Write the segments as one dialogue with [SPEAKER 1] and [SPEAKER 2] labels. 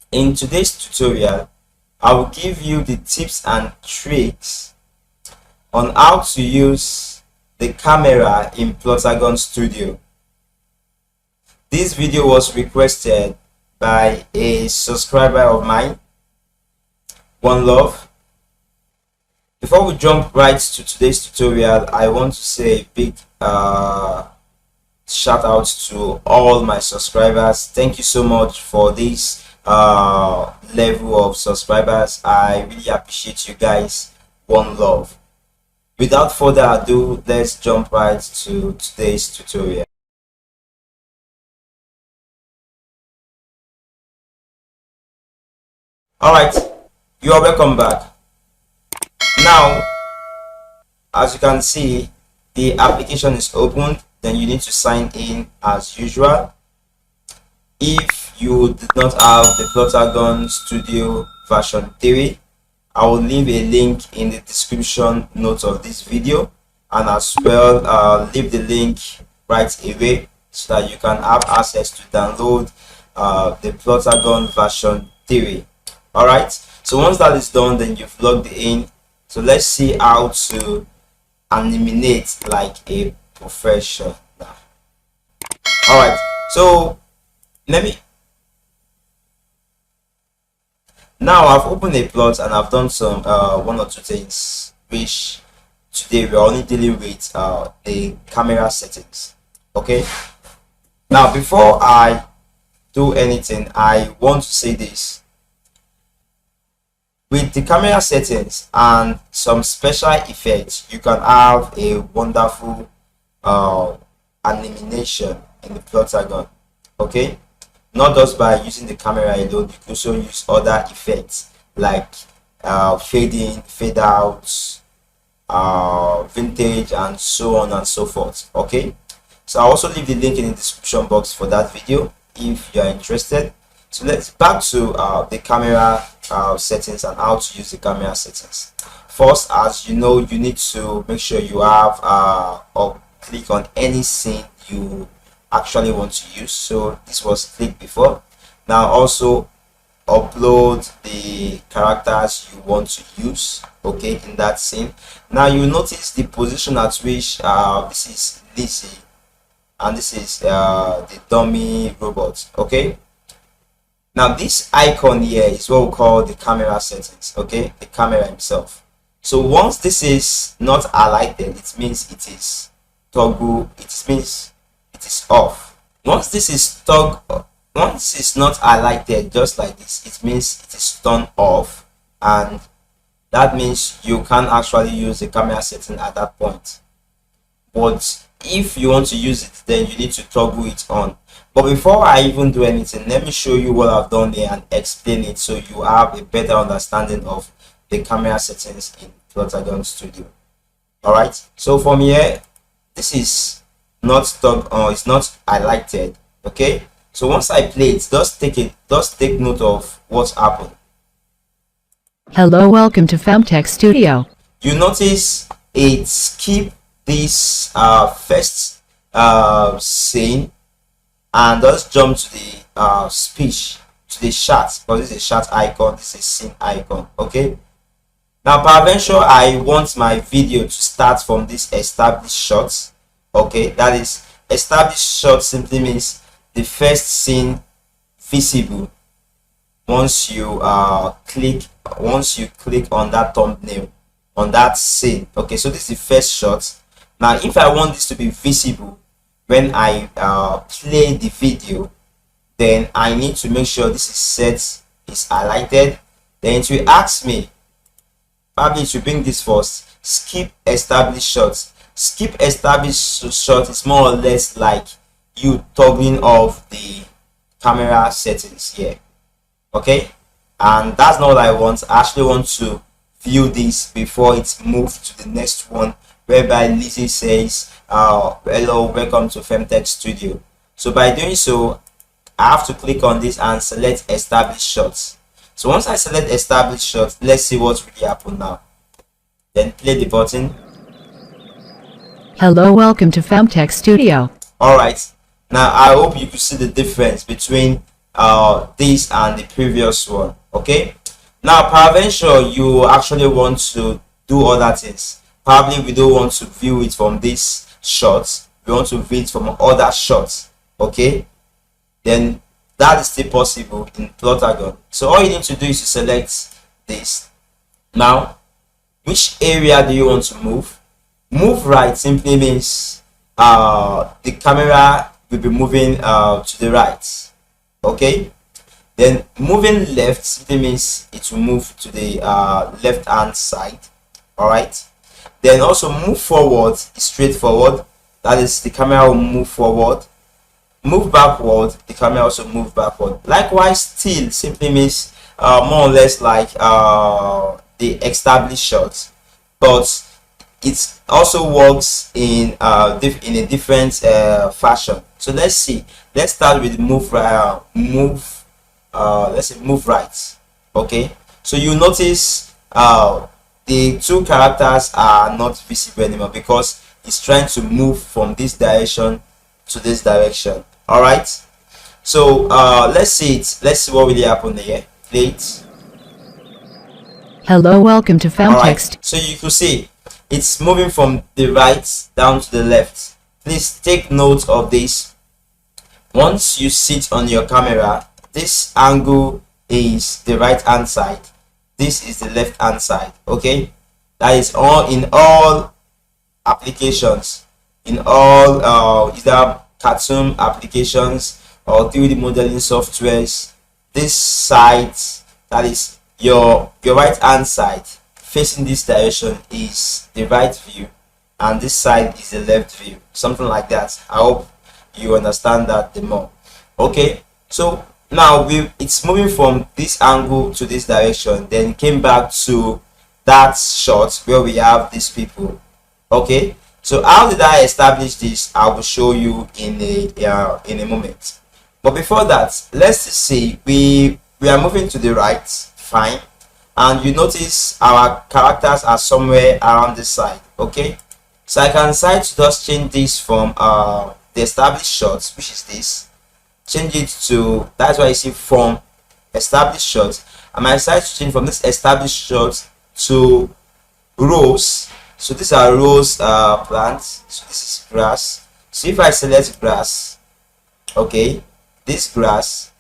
[SPEAKER 1] In today's tutorial, I will give you the tips and tricks on how to use the camera in Plotagon Studio. This video was requested by a subscriber of mine, One Love. Before we jump right to today's tutorial, I want to say a big shout out to all my subscribers. Thank you so much for this level of subscribers. I really appreciate you guys. One Love. Without further ado, let's jump right to today's tutorial. Alright, you are welcome back. Now, as you can see, the application is opened. Then you need to sign in as usual. If you did not have the Plotagon Studio version 3, I will leave a link in the description notes of this video, and as well leave the link right away so that you can have access to download the Plotagon version 3. Alright, so once that is done, then you've logged in. So let's see how to animate like a professional. Alright, so now I've opened a plot and I've done some one or two things, which today we're only dealing with the camera settings. Okay, now before I do anything, I want to say this: with the camera settings and some special effects, you can have a wonderful animation in the Plotagon. Okay, not just by using the camera alone, you can also use other effects like fade in, fade out, vintage, and so on and so forth. Okay, so I'll also leave the link in the description box for that video if you are interested. So let's back to the camera settings and how to use the camera settings. First, as you know, you need to make sure you have or click on any scene you actually want to use. So this was clicked before. Now also upload the characters you want to use, okay, in that scene. Now you notice the position at which this is Lizzie and this is the dummy robot. Okay, now this icon here is what we call the camera settings, okay, the camera himself. So once this is not highlighted, it means it is toggle, it means it is off. Once this is once it's not highlighted just like this, it means it is turned off, and that means you can actually use the camera setting at that point. But if you want to use it, then you need to toggle it on. But before I even do anything, let me show you what I've done there and explain it so you have a better understanding of the camera settings in Plotagon Studio. Alright, so from here, this is not stuck on, it's not highlighted. Okay, so once I play it, just take note of what's happened.
[SPEAKER 2] Hello, welcome to Filmtech Studio.
[SPEAKER 1] You notice it skip this first scene and just jump to the speech, to the shot, because this is a shot icon, this is a scene icon. Okay, now peradventure I want my video to start from this established shot. Okay, that is, established shot simply means the first scene visible once you click on that thumbnail on that scene. Okay, so this is the first shot. Now if I want this to be visible when I play the video, then I need to make sure this is set, is highlighted. Then it will ask me, probably to bring this first, skip established shots. Skip established shot is more or less like you toggling off the camera settings here. Okay, and that's not what I want. I actually want to view this before it's moved to the next one, whereby Lizzie says hello, welcome to Filmtech Studio. So by doing so, I have to click on this and select established shots. So once I select established shots, let's see what really happened now. Then play the button.
[SPEAKER 2] Hello, welcome to Filmtech Studio.
[SPEAKER 1] Alright, now I hope you could see the difference between this and the previous one. Okay, now peradventure you actually want to do other things. Probably we don't want to view it from this shot, we want to view it from other shots. Okay, then that is still possible in Plotagon. So all you need to do is to select this. Now, which area do you want to move? Move right simply means the camera will be moving to the right. Okay, then moving left simply means it will move to the left hand side. All right, then also move forward is straightforward, that is the camera will move forward. Move backward, the camera also move backward. Likewise, still simply means more or less like the established shots, but it also works in a different fashion. So let's see. Let's start with move let's say move right. Okay, so you notice the two characters are not visible anymore because it's trying to move from this direction to this direction. All right, so let's see it. Let's see what really happened here. Play it.
[SPEAKER 2] Hello, welcome to
[SPEAKER 1] All right,
[SPEAKER 2] Filmtext.
[SPEAKER 1] so you can see it's moving from the right down to the left. Please take note of this. Once you sit on your camera, this angle is the right hand side, this is the left hand side. Okay, that is all in all applications, in all either cartoon applications or 3D modeling softwares. This side, that is your right hand side facing this direction, is the right view, and this side is the left view, something like that. I hope you understand that the more. Okay, so now it's moving from this angle to this direction, then came back to that shot where we have these people. Okay, so how did I establish this? I will show you in a moment. But before that, let's see. We are moving to the right, fine, and you notice our characters are somewhere around this side. Okay, so I can decide to just change this from the established shots, which is this, change it to, that's why you see from established shots. I might decide to change from this established shots to rows. So these are rows plants, so this is grass. So if I select grass, okay, this grass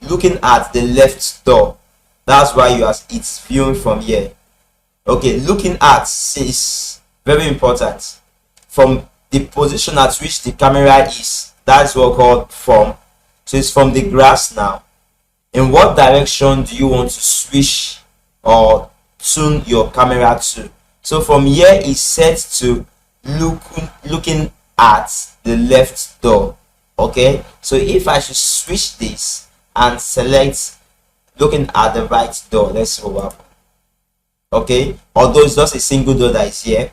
[SPEAKER 1] looking at the left door, that's why you are, it's viewing from here. Okay, looking at is very important. From the position at which the camera is, that's what called from. So it's from the grass now. In what direction do you want to switch or tune your camera to? So from here is set to looking at the left door. Okay, so if I should switch this and select looking at the right door, let's see what happens. Okay, although it's just a single door that is here,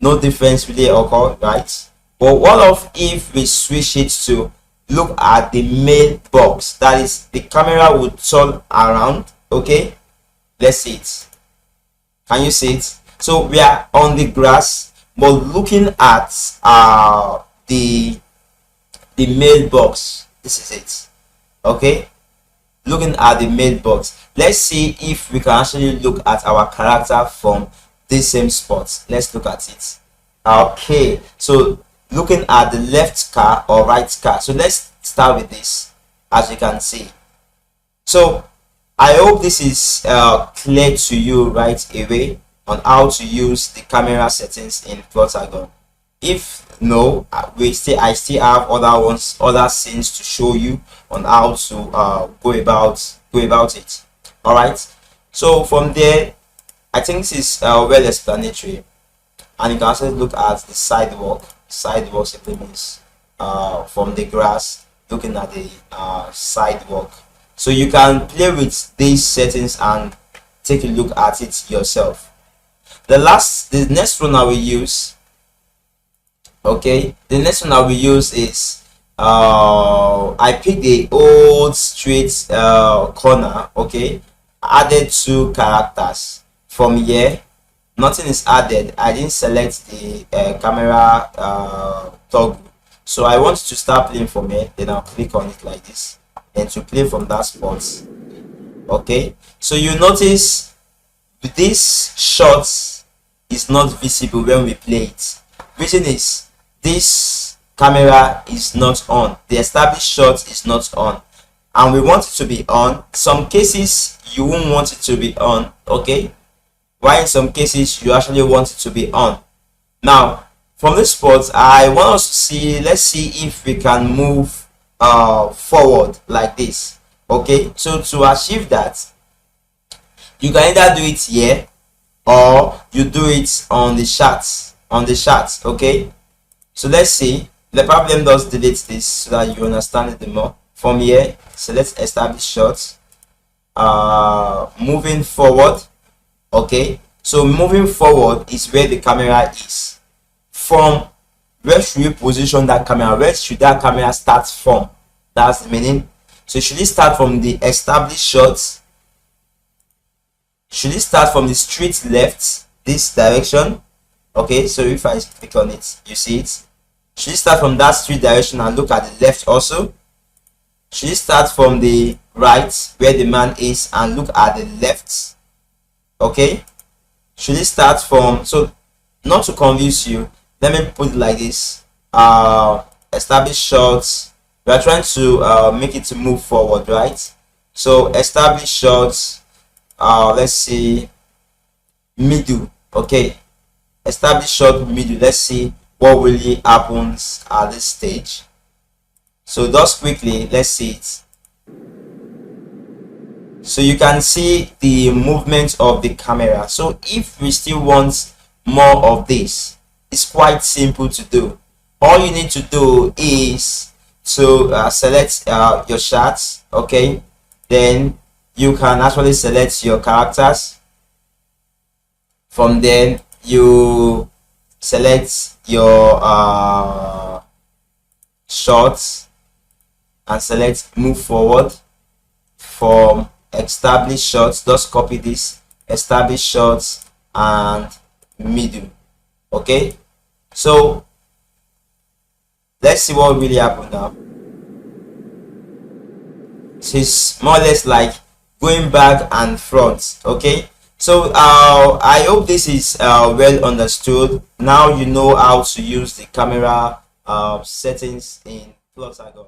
[SPEAKER 1] no difference really occur, right? But what if we switch it to look at the mailbox? That is, the camera would turn around. Okay, let's see it. Can you see it? So we are on the grass, but looking at the mailbox. This is it. Okay, looking at the mailbox. Let's see if we can actually look at our character from this same spot. Let's look at it. Okay, so looking at the left car or right car. So let's start with this, as you can see. So I hope this is clear to you right away on how to use the camera settings in Plotagon. If no, I still have other scenes to show you on how to go about it. All right, so from there, I think this is well explanatory, and you can also look at the sidewalk. Sidewalk simply means from the grass looking at the sidewalk. So you can play with these settings and take a look at it yourself. The next one I will use, okay, the next one I will use is I picked the old straight corner. Okay, added 2 characters. From here nothing is added. I didn't select the camera toggle, so I want to start playing from here. Then I'll click on it like this. and to play from that spot. Okay, so you notice this shot is not visible when we play it. Reason is this camera is not on, the established shot is not on, and we want it to be on. Some cases you won't want it to be on, okay, while in some cases you actually want it to be on. Now from this spot, I want us to see, let's see if we can move forward like this. Okay, so to achieve that, you can either do it here or you do it on the chart, okay. So let's see, the problem does delete this so that you understand it more. From here, select establish shot, moving forward. Okay, so moving forward is where the camera is. From where should we position that camera? Where should that camera start from? That's the meaning. So should it start from the established shots? Should it start from the straight left, this direction? Okay, so if I click on it, you see it. Should it start from that straight direction and look at the left also? Should it start from the right where the man is and look at the left? Okay, should it start from, so not to confuse you, let me put it like this. Establish shots, we are trying to make it to move forward, right? So establish shots, let's see, middle. Okay, establish shot middle. Let's see what really happens at this stage. So just quickly, let's see it. So you can see the movement of the camera. So if we still want more of this, it's quite simple to do. All you need to do is to select your shots. Okay, then you can actually select your characters. From then you select your shots and select move forward. From established shots, just copy this, established shots and middle. Okay, so let's see what really happened now. So it's more or less like going back and front. Okay, so I hope this is well understood. Now you know how to use the camera settings in Plotagon.